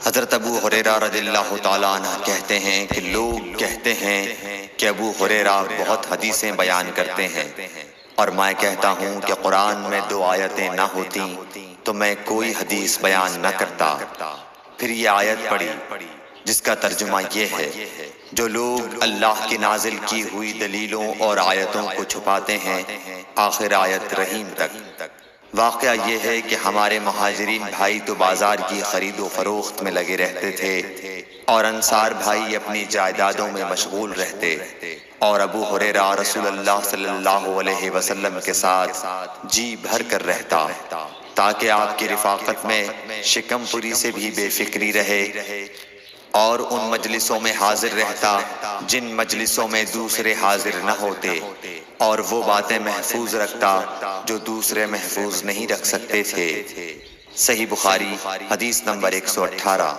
حضرت ابو ہریرہ رضی اللہ تعالیٰ عنہ کہتے ہیں کہ لوگ کہتے ہیں کہ ابو ہریرہ بہت حدیثیں بیان کرتے ہیں، اور میں کہتا ہوں کہ قرآن میں 2 آیتیں نہ ہوتیں تو میں کوئی حدیث بیان نہ کرتا۔ پھر یہ آیت پڑھی جس کا ترجمہ یہ ہے، جو لوگ اللہ کی نازل کی ہوئی دلیلوں اور آیتوں کو چھپاتے ہیں، آخر آیت رحیم تک۔ واقعہ یہ ہے کہ ہمارے مہاجرین بھائی تو بازار کی خرید و فروخت میں لگے رہتے تھے، اور انصار بھائی اپنی جائیدادوں میں مشغول رہتے، اور ابو ہریرہ رسول اللہ صلی اللہ علیہ وسلم کے ساتھ جی بھر کر رہتا، تاکہ آپ کی رفاقت میں شکم پوری سے بھی بے فکری رہے، اور ان مجلسوں میں حاضر رہتا جن مجلسوں میں دوسرے حاضر نہ ہوتے، اور وہ باتیں محفوظ رکھتا جو دوسرے محفوظ نہیں رکھ سکتے تھے۔ صحیح بخاری حدیث نمبر 118۔